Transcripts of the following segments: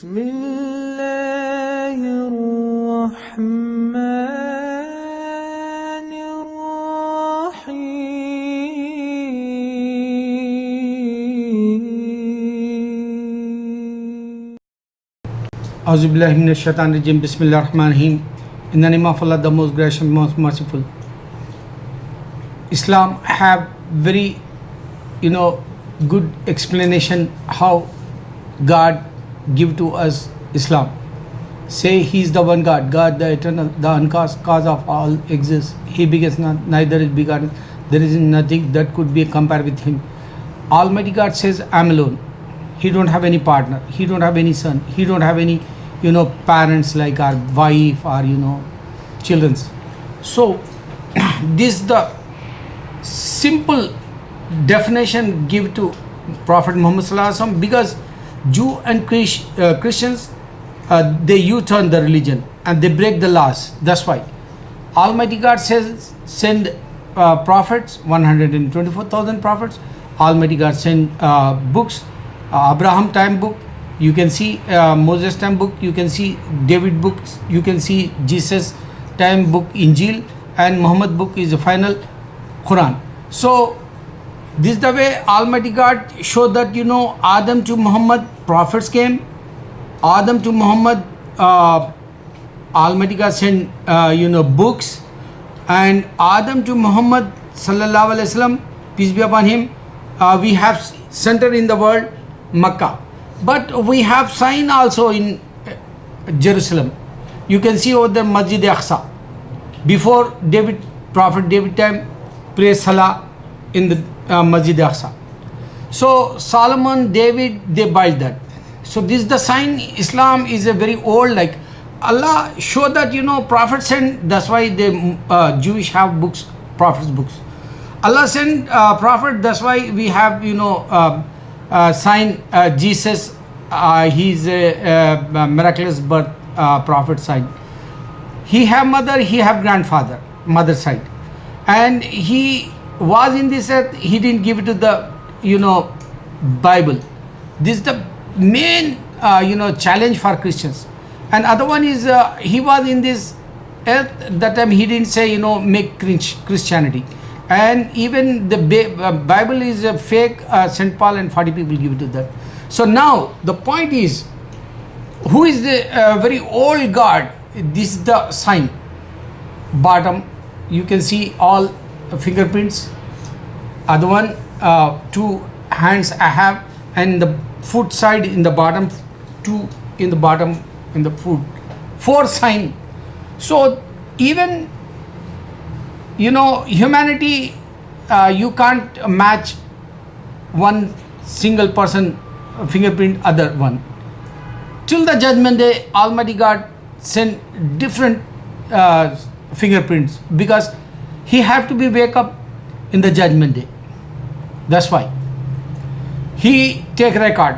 بسم الله الرحمن الرحيم أعوذ بالله من الشيطان الرجيم. بسم الله الرحمن الرحيم. In the name of Allah, the most gracious, most merciful. Islam have very, good explanation how God give to us Islam. Say He is the one God, God the eternal, the uncaused cause of all exists. He begets not, neither is begotten. There is nothing that could be compared with Him. Almighty God says, I'm alone. He don't have any partner. He don't have any son. He don't have any, parents like our wife or, children. So, this the simple definition give to Prophet Muhammad Sallallahu Alaihi Wasallam, because Jew and Christians, they U-turn the religion and they break the laws. That's why Almighty God says send prophets, 124,000 prophets. Almighty God send books, Abraham time book, you can see Moses time book, you can see David books, you can see Jesus time book Injil, and Muhammad book is the final Quran. So this is the way Almighty God showed that Adam to Muhammad prophets came, Adam to Muhammad Almighty God sent books, and Adam to Muhammad sallallahu alaihi wasallam, peace be upon him, we have center in the world Makkah, but we have sign also in Jerusalem. You can see over the Masjid Aqsa. Before Prophet David time, pray Salah in the Masjid Aqsa. So Solomon, David, they built that. So this is the sign. Islam is a very old, like Allah showed that prophets sent. That's why the Jewish have books, prophets books. Allah sent prophet. That's why we have sign Jesus. He is a miraculous birth prophet sign. He have mother. He have grandfather, mother side, and he was in this earth. He didn't give it to the Bible. This is the main challenge for Christians. And other one is he was in this earth that time. He didn't say make Christianity, and even the Bible is a fake. St. Paul and 40 people give it to that. So now the point is, who is the very old God? This is the sign. Bottom you can see all fingerprints. Other one, 2 hands I have, and the foot side in the bottom, 2 in the bottom in the foot, 4 sign. So even humanity, you can't match one single person fingerprint other one. Till the judgment day, Almighty God send different fingerprints, because He have to be wake up in the judgment day. That's why He take record.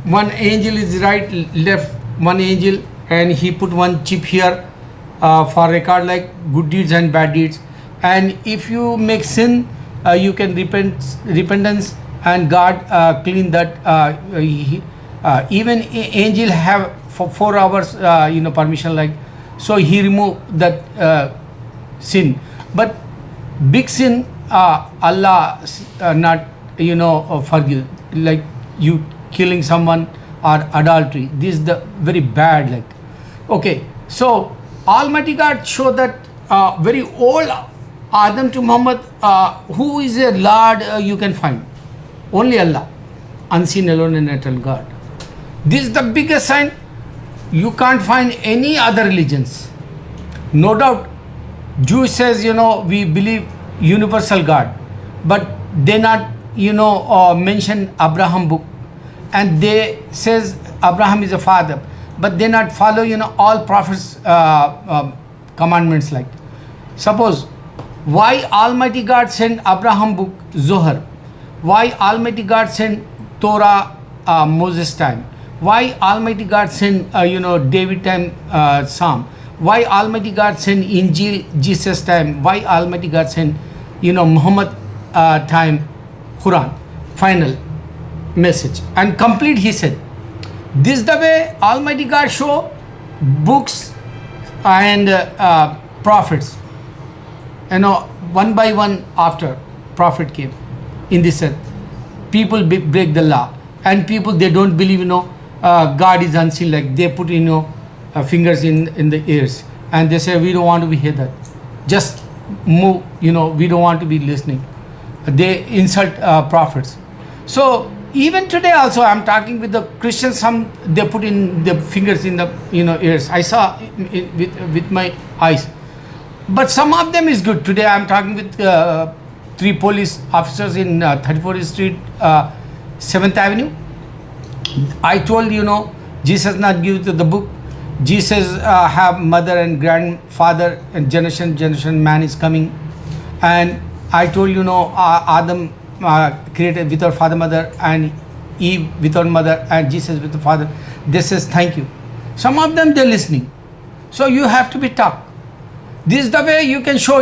One angel is right, left, one angel, and He put one chip here for record like good deeds and bad deeds. And if you make sin, you can repentance, and God clean that. Even angel have for 4 hours permission, like, so He remove that sin. But big sin, Allah not forgive, like you killing someone or adultery. This is the very bad, like. Okay, so Almighty God show that very old Adam to Muhammad, who is a Lord, you can find only Allah, unseen, alone, and eternal God. This is the biggest sign. You can't find any other religions. No doubt Jews says we believe universal God, but they not mention Abraham book, and they says Abraham is a father, but they not follow all prophets commandments. Like, suppose why Almighty God sent Abraham book Zohar, why Almighty God sent Torah Moses time, why Almighty God sent David time Psalm, why Almighty God sent Injil Jesus time, why Almighty God sent Muhammad time Quran, final message and complete. He said This the way Almighty God show books and prophets. One by one after prophet came in this earth. People break the law, and people they don't believe. God is unseen. Like they put fingers in the ears, and they say we don't want to be hear that. Just move. We don't want to be listening. They insult prophets. So even today also I'm talking with the Christians. Some they put in the fingers in the ears. I saw with my eyes. But some of them is good. Today I'm talking with 3 police officers in 34th Street, 7th Avenue. I told Jesus not give to the book. Jesus have mother and grandfather and generation man is coming. And I told Adam created without father mother, and Eve without mother, and Jesus with the father. They says thank you. Some of them they're listening. So you have to be tough. This is the way you can show,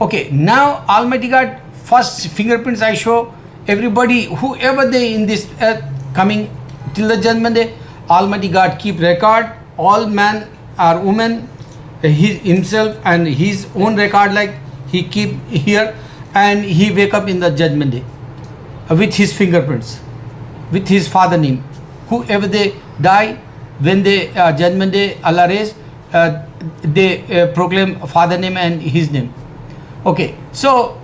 okay, now Almighty God, first fingerprints I show everybody, whoever they in this earth coming till the judgment day, Almighty God keep record, all man or woman, he himself and his own record, like he keep here, and he wake up in the judgment day with his fingerprints, with his father name. Whoever they die, when they judgment day, Allah raise, they proclaim father name and his name. Okay, so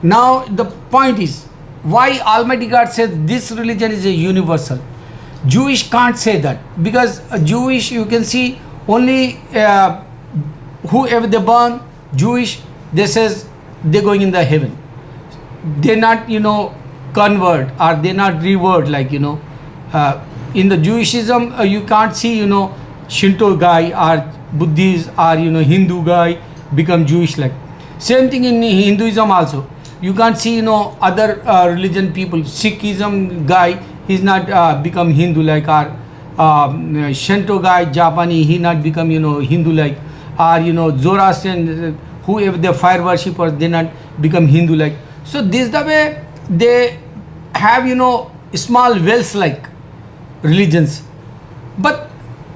now the point is why Almighty God says this religion is a universal. Jewish can't say that, because Jewish you can see only whoever they born Jewish, they says they're going in the heaven. They're not convert, or they're not revert, like in the Jewishism you can't see Shinto guy or Buddhist or Hindu guy become Jewish. Like same thing in Hinduism also. You can't see other religion people. Sikhism guy, he's not become Hindu like, or Shinto guy Japani, he not become Hindu like, or Zoroastrian, whoever the fire worshippers, they not become Hindu like. So this the way they have small wells like religions. But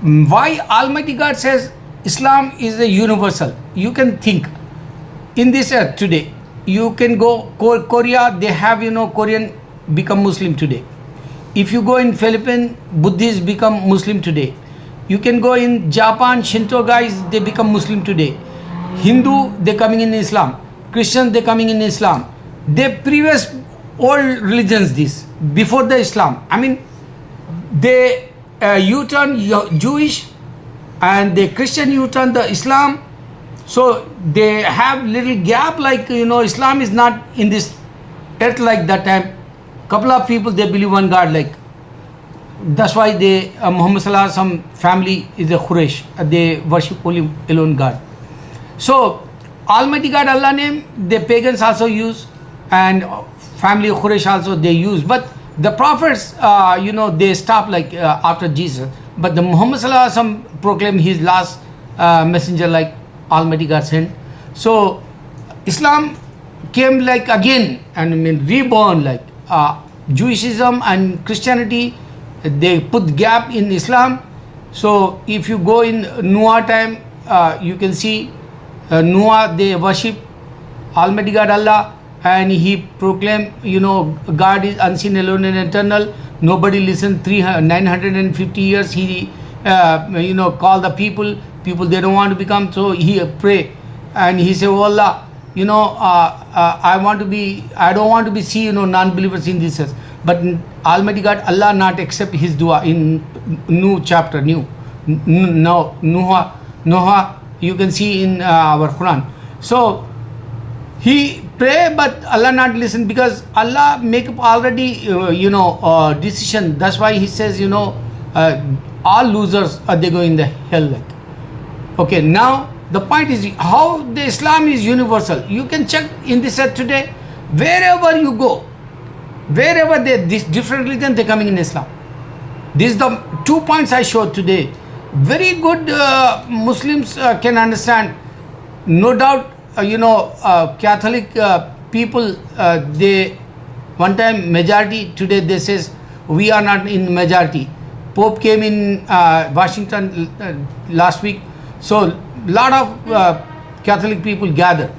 why Almighty God says Islam is a universal? You can think in this earth today. You can go Korea, they have Korean become Muslim today. If you go in Philippines, Buddhists become Muslim today. You can go in Japan, Shinto guys, they become Muslim today. Hindu, they coming in Islam. Christian, they coming in Islam. They previous old religions this before the Islam. I mean, they U-turn Jewish, and the Christian U-turn the Islam. So they have little gap, like Islam is not in this earth like that time. Couple of people they believe one God, like that's why they Muhammad Sallallahu Alaihi Wasallam family is a Quraysh. They worship only alone God. So Almighty God Allah name the pagans also use, and family of Quraysh also they use. But the prophets they stop like after Jesus. But the Muhammad Sallallahu Alaihi Wasallam proclaimed his last messenger, like Almighty God sent. So Islam came like again and reborn, like Jewishism and Christianity, they put gap in Islam. So if you go in Noah time, you can see Noah, they worship Almighty God Allah, and he proclaimed God is unseen, alone and eternal. Nobody listened. 950 years he call the people they don't want to become. So he pray, and he say, oh Allah, I don't want to be see non-believers in this earth. But Almighty God Allah not accept his dua in new chapter, Noah, you can see in our Quran. So he pray, but Allah not listen, because Allah make up already decision. That's why he says all losers they go in the hell. Like, okay, now the point is how the Islam is universal. You can check in this earth today, wherever you go, wherever this different religion they coming in Islam. This is the 2 points I showed today. Very good Muslims can understand. No doubt Catholic people they one time majority, today they says we are not in majority. Pope came in Washington last week. So lot of Catholic people gathered.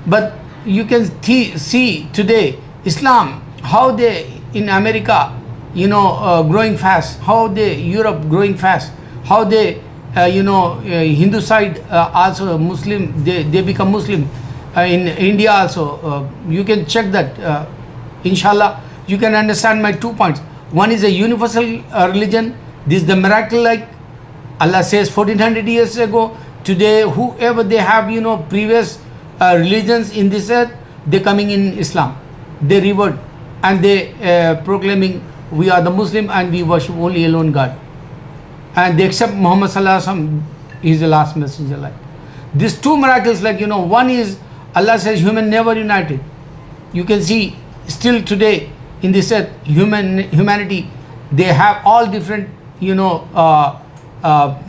But you can see today Islam, how they in America, growing fast, how they Europe growing fast, how they Hindu side also Muslim, they become Muslim. In India also, you can check that. Inshallah, you can understand my 2 points. One is a universal religion. This is the miracle, like Allah says 1400 years ago. Today, whoever they have, previous religions in this earth, they coming in Islam. They revert and they proclaiming we are the Muslim and we worship only alone God. And they accept Muhammad Sallallahu Alaihi Wasallam is the last messenger. Like these two miracles, like one is Allah says human never united. You can see still today in this earth, humanity, they have all different,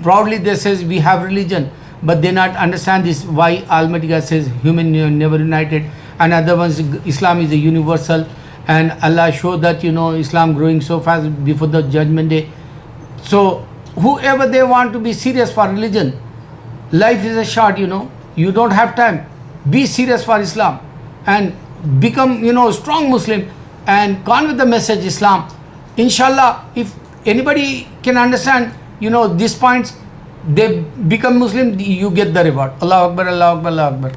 proudly they says we have religion, but they not understand this why Almighty God says human never united. And other ones, Islam is a universal, and Allah showed that Islam growing so fast before the judgment day. So whoever they want to be serious for religion, life is a short, you don't have time. Be serious for Islam and become strong Muslim and convey the message Islam. Inshallah, if anybody can understand these points, they become Muslim, you get the reward. Allah Akbar, Allah Akbar, Allah Akbar.